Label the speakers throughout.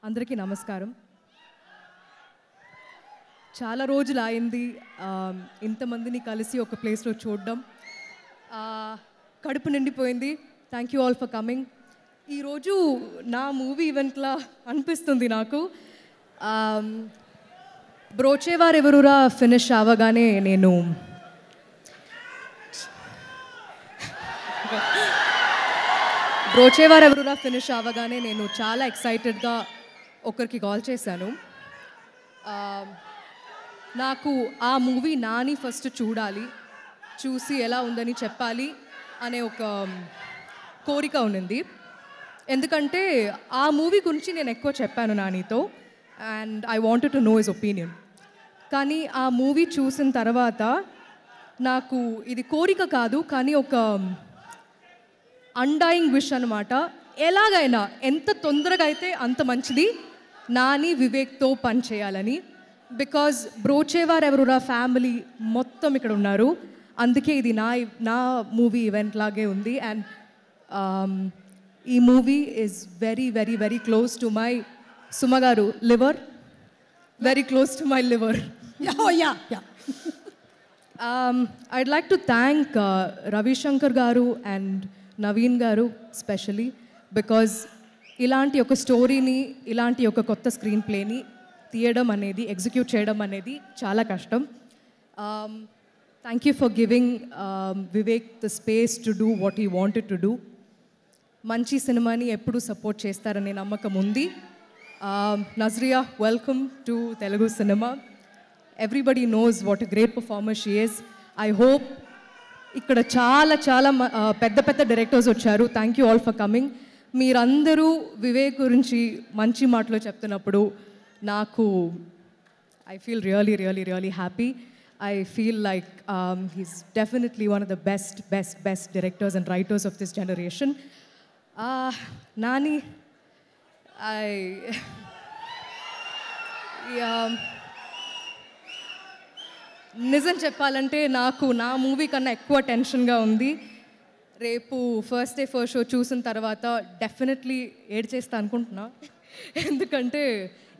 Speaker 1: అందరికీ నమస్కారం. చాలా రోజులు అయింది ఇంతమందిని కలిసి ఒక ప్లేస్లో చూడడం. కడుపు నిండిపోయింది. Thank you all for coming. ఈరోజు నా మూవీ ఈవెంట్లా అనిపిస్తుంది నాకు. బ్రోచేవారెవరురా ఫినిష్ అవ్వగానే నేను బ్రోచేవారెవరురా ఫినిష్ అవ్వగానే నేను చాలా ఎక్సైటెడ్గా ఒకరికి కాల్ చేశాను. నాకు ఆ మూవీ నాని ఫస్ట్ చూడాలి, చూసి ఎలా ఉందని చెప్పాలి అనే ఒక కోరిక ఉన్నింది. ఎందుకంటే ఆ మూవీ గురించి నేను ఎక్కువ చెప్పాను నానితో, and I wanted to know his opinion. కానీ ఆ మూవీ చూసిన తర్వాత నాకు ఇది కోరిక కాదు, కానీ ఒక అన్డైయింగ్ విష్ అనమాట. ఎలాగైనా ఎంత తొందరగా అయితే అంత మంచిది నాని వివేక్తో పని చేయాలని. బికాజ్ బ్రోచేవారెవరురా ఫ్యామిలీ మొత్తం ఇక్కడ ఉన్నారు. అందుకే ఇది నా మూవీ ఈవెంట్ లాగే ఉంది. అండ్ ఈ movie is very very very close to my Suma garu liver, very close to my liver. I'd like to thank Ravishankar garu and Naveen గారు స్పెషలీ, బికాజ్ ఇలాంటి ఒక స్టోరీని, ఇలాంటి ఒక కొత్త స్క్రీన్ ప్లేని తీయడం అనేది, ఎగ్జిక్యూట్ చేయడం అనేది చాలా కష్టం. Thank you for giving Vivek the space to do what he wanted to do. మంచి సినిమాని ఎప్పుడూ సపోర్ట్ చేస్తారనే నమ్మకం ఉంది. Nazriya, welcome to Telugu cinema. Everybody knows what a great performer she is. I hope ఇక్కడ చాలా చాలా పెద్ద పెద్ద డైరెక్టర్స్ వచ్చారు. Thank you all for coming. మీరందరూ వివేక్ గురించి మంచి మాటలు చెప్తున్నప్పుడు నాకు I feel really really really happy. I feel like he's definitely one of the best directors and writers of this generation. Nani, నిజం చెప్పాలంటే నాకు నా మూవీ కన్నా ఎక్కువ టెన్షన్గా ఉంది. రేపు ఫస్ట్ డే ఫస్ట్ షో చూసిన తర్వాత డెఫినెట్లీ ఏడ్చేస్తా అనుకుంటున్నా. ఎందుకంటే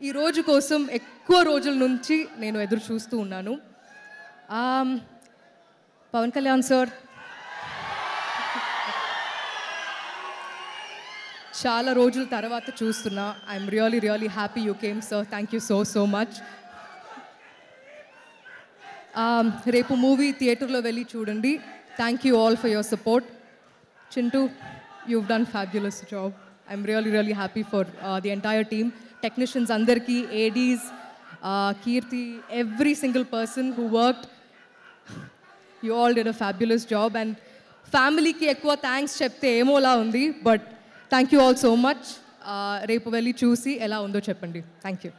Speaker 1: ఈ రోజు కోసం ఎక్కువ రోజుల నుంచి నేను ఎదురు చూస్తూ ఉన్నాను. పవన్ కళ్యాణ్ సార్, చాలా రోజుల తర్వాత చూస్తున్నా. I'm really really happy you came sir. Thank you so much. రేపు మూవీ థియేటర్లో వెళ్ళి చూడండి. Thank you all for your support. Chintu, you've done fabulous job. I'm really happy for the entire team. Technicians andarki, ADs, Kirti, every single person who worked, you all did a fabulous job. And family ki ekkuva thanks chepte emola undi, but thank you all so much. Repu velli chusi ela undo cheppandi. Thank you.